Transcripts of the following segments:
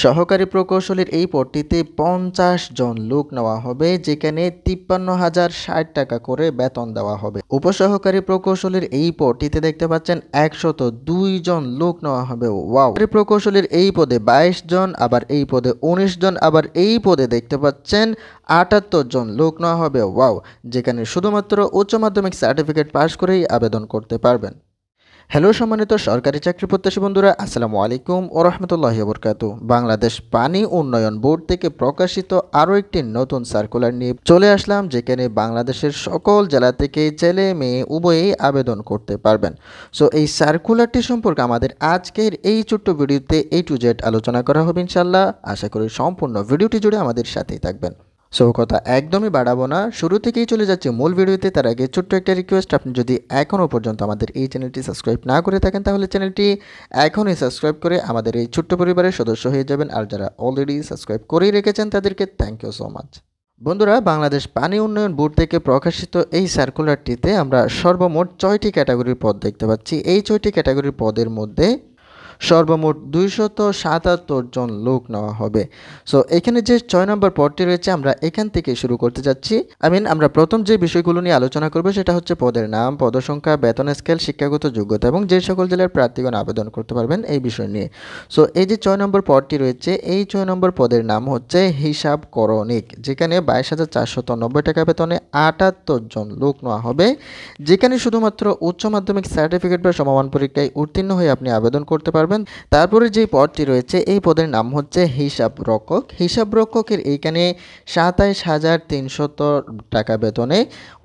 সহকারী প্রকৌশলীর এই পদটিতে ৫০ জন লোক নেওয়া হবে, যেখানে ৫৩,০৬০ টাকা করে বেতন দেওয়া হবে। উপসহকারী প্রকৌশলীর এই পদটিতে দেখতে পাচ্ছেন ১০২ জন লোক নেওয়া হবে। ওয়াও! প্রকৌশলীর এই পদে ২২ জন, আবার এই পদে ১৯ জন, আবার এই পদে দেখতে পাচ্ছেন ৭৮ জন লোক নেওয়া হবে। ওয়াও! যেখানে শুধুমাত্র উচ্চ মাধ্যমিক সার্টিফিকেট পাস করেই আবেদন করতে পারবেন। হ্যালো সম্মানিত সরকারি চাকরি প্রত্যাশী বন্ধুরা, আসসালামু আলাইকুম ও রহমতুল্লাহি ওয়া বারাকাতুহু। বাংলাদেশ পানি উন্নয়ন বোর্ড থেকে প্রকাশিত আরও একটি নতুন সার্কুলার নিয়ে চলে আসলাম, যেখানে বাংলাদেশের সকল জেলা থেকে ছেলে মেয়ে উভয়েই আবেদন করতে পারবেন। সো এই সার্কুলারটি সম্পর্কে আমাদের আজকের এই ছোট্ট ভিডিওতে A to Z আলোচনা করা হবে ইনশাল্লাহ। আশা করি সম্পূর্ণ ভিডিওটি জুড়ে আমাদের সাথেই থাকবেন। সো কথা একদমই বাড়াবো না, শুরু থেকেই চলে যাচ্ছে মূল ভিডিওতে। তার আগে ছোট্ট একটা রিকোয়েস্ট, আপনি যদি এখনও পর্যন্ত আমাদের এই চ্যানেলটি সাবস্ক্রাইব না করে থাকেন তাহলে চ্যানেলটি এখনই সাবস্ক্রাইব করে আমাদের এই ছোট্ট পরিবারের সদস্য হয়ে যাবেন। আর যারা অলরেডি সাবস্ক্রাইব করেই রেখেছেন তাদেরকে থ্যাংক ইউ সো মাচ। বন্ধুরা, বাংলাদেশ পানি উন্নয়ন বোর্ড থেকে প্রকাশিত এই সার্কুলারটিতে আমরা সর্বমোট 6টি ক্যাটাগরির পদ দেখতে পাচ্ছি। এই 6টি ক্যাটাগরির পদের মধ্যে সর্বমোট 277 জন লোক নেওয়া হবে। সো এখানে যে 6 নম্বর পদটি রয়েছে আমরা এখান থেকে শুরু করতে যাচ্ছি। আমরা প্রথম যে বিষয়গুলো নিয়ে আলোচনা করব সেটা হচ্ছে পদের নাম, পদসংখ্যা, বেতন স্কেল, শিক্ষাগত যোগ্যতা এবং যে সকল জেলার প্রার্থীগণ আবেদন করতে পারবেন এই বিষয় নিয়ে। সো এই যে 6 নম্বর পদটি রয়েছে, এই 6 নম্বর পদের নাম হচ্ছে হিসাব করণিক, যেখানে 22,490 টাকা বেতনে 78 জন লোক নেওয়া হবে, যেখানে শুধুমাত্র উচ্চ মাধ্যমিক সার্টিফিকেট বা সমমান পরীক্ষায় উত্তীর্ণ হয়ে আপনি আবেদন করতে পারবেন। তারপরে যে পদটি রয়েছে এই পদের নাম হচ্ছে হিসাব রক্ষক। হিসাব রক্ষকের এইখানে 27,300 টাকা বেতনে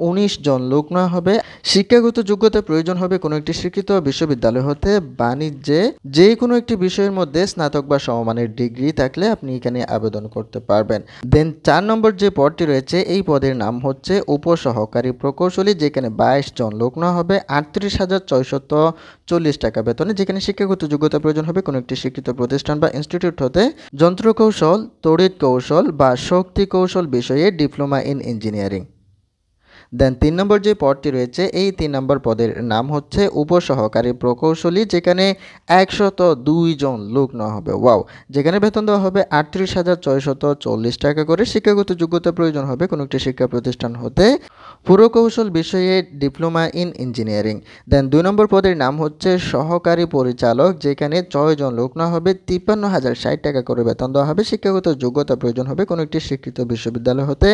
19 জন লোক নেওয়া হবে। শিক্ষাগত যোগ্যতা প্রয়োজন হবে কোনো একটি স্বীকৃত বিশ্ববিদ্যালয় হতে বাণিজ্যে যে কোনো একটি বিষয়ের মধ্যে স্নাতক বা সমমানের ডিগ্রি থাকলে আপনি এখানে আবেদন করতে পারবেন। দেন 4 নম্বর যে পদটি রয়েছে এই পদের নাম হচ্ছে উপসহকারী প্রকৌশলী, যেখানে 22 জন লোক নেওয়া হবে, 38,640 টাকা বেতনে, যেখানে শিক্ষাগত যোগ্যতা প্রয়োজন হবে কোনো একটি স্বীকৃত প্রতিষ্ঠান বা ইনস্টিটিউট হতে যন্ত্র কৌশল, তড়িৎ কৌশল বা শক্তি কৌশল বিষয়ে ডিপ্লোমা ইন ইঞ্জিনিয়ারিং। দেন 3 নম্বর যে পদটি রয়েছে এই 3 নম্বর পদের নাম হচ্ছে উপসহকারী প্রকৌশলী, যেখানে 102 জন লোক নেওয়া হবে। ওয়াও! যেখানে বেতন দেওয়া হবে 38,640 টাকা করে। শিক্ষাগত যোগ্যতা প্রয়োজন হবে কোনো একটি শিক্ষা প্রতিষ্ঠান হতে পুরকৌশল বিষয়ে ডিপ্লোমা ইন ইঞ্জিনিয়ারিং। দেন 2 নম্বর পদের নাম হচ্ছে সহকারী পরিচালক, যেখানে 6 জন লোক নেওয়া হবে, 53,060 টাকা করে বেতন দেওয়া হবে। শিক্ষাগত যোগ্যতা প্রয়োজন হবে কোনো একটি স্বীকৃত বিশ্ববিদ্যালয় হতে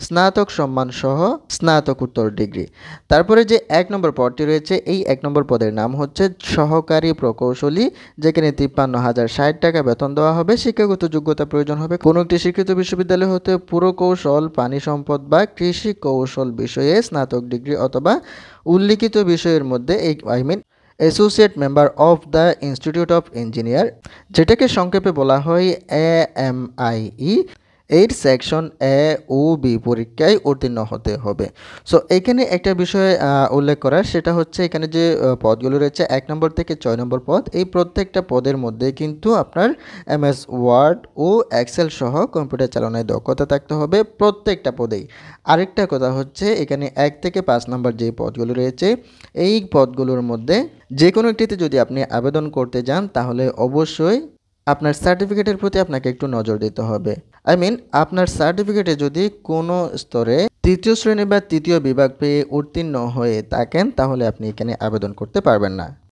স্নাতক সম্মান সহ স্নাতকোত্তর ডিগ্রি। তারপরে যে 1 নম্বর পদটি রয়েছে এই 1 নম্বর পদের নাম হচ্ছে সহকারী প্রকৌশলী, যেখানে 53,060 টাকা বেতন দেওয়া হবে। শিক্ষাগত যোগ্যতা প্রয়োজন হবে কোনো একটি স্বীকৃত বিশ্ববিদ্যালয় হতে পুরকৌশল, পানি সম্পদ বা কৃষি কৌশল বিষয়ে স্নাতক ডিগ্রি অথবা উল্লিখিত বিষয়ের মধ্যে associate member of the institute of engineer, যেটাকে সংক্ষেপে বলা হয় AMIE, এর সেকশন A ও B পরীক্ষায় উত্তীর্ণ হতে হবে। সো এখানে একটা বিষয় উল্লেখ করার, সেটা হচ্ছে এখানে যে পদগুলো রয়েছে 1 নম্বর থেকে 6 নম্বর পদ, এই প্রত্যেকটা পদের মধ্যে কিন্তু আপনার MS ওয়ার্ড ও এক্সেল সহ কম্পিউটার চালানোর দক্ষতা থাকতে হবে প্রত্যেকটা পদেই। আরেকটা কথা হচ্ছে এখানে 1 থেকে 5 নম্বর যে পদগুলো রয়েছে এই পদগুলোর মধ্যে যে কোনো একটিতে যদি আপনি আবেদন করতে যান তাহলে অবশ্যই আপনার সার্টিফিকেটের প্রতি আপনাকে একটু নজর দিতে হবে। আপনার সার্টিফিকেটে যদি কোনো স্তরে 3য় শ্রেণী বা 3য় বিভাগ পেয়ে উত্তীর্ণ হয়ে থাকেন তাহলে আপনি এখানে আবেদন করতে পারবেন না।